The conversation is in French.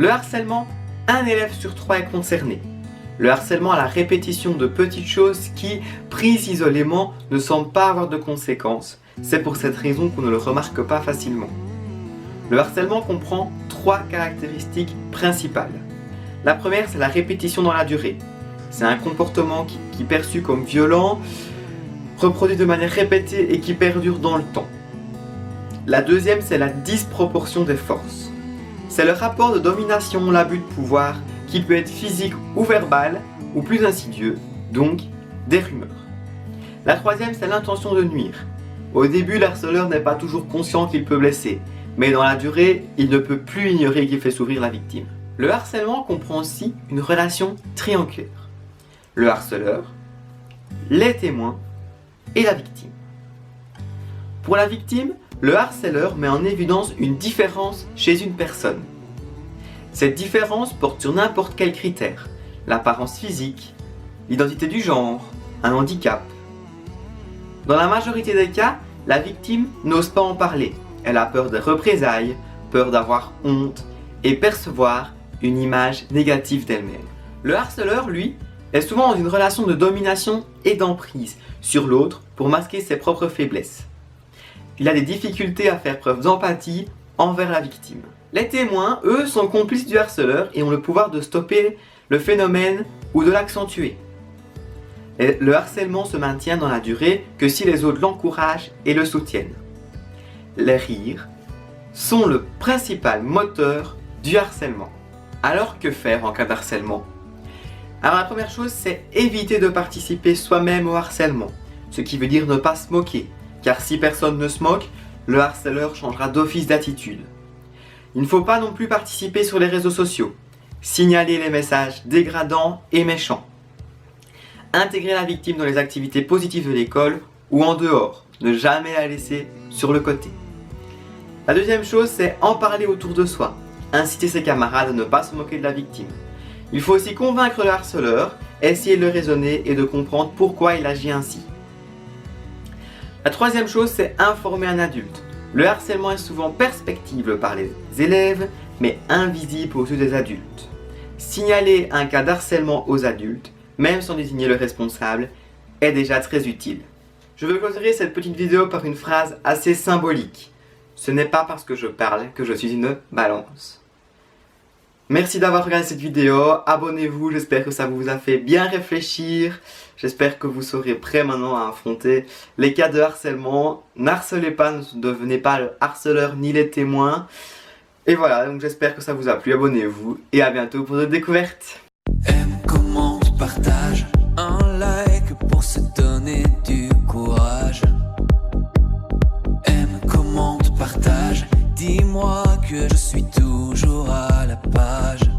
Le harcèlement, un élève sur 3 est concerné. Le harcèlement à la répétition de petites choses qui, prises isolément, ne semblent pas avoir de conséquences. C'est pour cette raison qu'on ne le remarque pas facilement. Le harcèlement comprend 3 caractéristiques principales. La première, c'est la répétition dans la durée. C'est un comportement qui est perçu comme violent, reproduit de manière répétée et qui perdure dans le temps. La deuxième, c'est la disproportion des forces. C'est le rapport de domination, l'abus de pouvoir, qui peut être physique ou verbal, ou plus insidieux, donc des rumeurs. La troisième, c'est l'intention de nuire. Au début, l'harceleur n'est pas toujours conscient qu'il peut blesser, mais dans la durée, il ne peut plus ignorer qu'il fait souffrir la victime. Le harcèlement comprend aussi une relation triangulaire. Le harceleur, les témoins et la victime. Pour la victime, le harceleur met en évidence une différence chez une personne. Cette différence porte sur n'importe quel critère, l'apparence physique, l'identité du genre, un handicap. Dans la majorité des cas, la victime n'ose pas en parler. Elle a peur des représailles, peur d'avoir honte et percevoir une image négative d'elle-même. Le harceleur, lui, est souvent dans une relation de domination et d'emprise sur l'autre pour masquer ses propres faiblesses. Il a des difficultés à faire preuve d'empathie envers la victime. Les témoins, eux, sont complices du harceleur et ont le pouvoir de stopper le phénomène ou de l'accentuer. Le harcèlement se maintient dans la durée que si les autres l'encouragent et le soutiennent. Les rires sont le principal moteur du harcèlement. Alors que faire en cas de harcèlement ? Alors la première chose, c'est éviter de participer soi-même au harcèlement, ce qui veut dire ne pas se moquer, car si personne ne se moque, le harceleur changera d'office d'attitude. Il ne faut pas non plus participer sur les réseaux sociaux, signaler les messages dégradants et méchants, intégrer la victime dans les activités positives de l'école ou en dehors, ne jamais la laisser sur le côté. La deuxième chose, c'est en parler autour de soi, inciter ses camarades à ne pas se moquer de la victime. Il faut aussi convaincre le harceleur, essayer de le raisonner et de comprendre pourquoi il agit ainsi. La troisième chose, c'est informer un adulte. Le harcèlement est souvent perspectible par les élèves, mais invisible aux yeux des adultes. Signaler un cas d'harcèlement aux adultes, même sans désigner le responsable, est déjà très utile. Je veux clôturer cette petite vidéo par une phrase assez symbolique. Ce n'est pas parce que je parle que je suis une balance. Merci d'avoir regardé cette vidéo, abonnez-vous, j'espère que ça vous a fait bien réfléchir. J'espère que vous serez prêts maintenant à affronter les cas de harcèlement. N'harcelez pas, ne devenez pas le harceleur ni les témoins. Et voilà, donc j'espère que ça vous a plu, abonnez-vous et à bientôt pour d'autres découvertes. Aime, commente, partage, un like pour se donner du courage. Aime, commente, partage, dis-moi que je suis toujours à la page.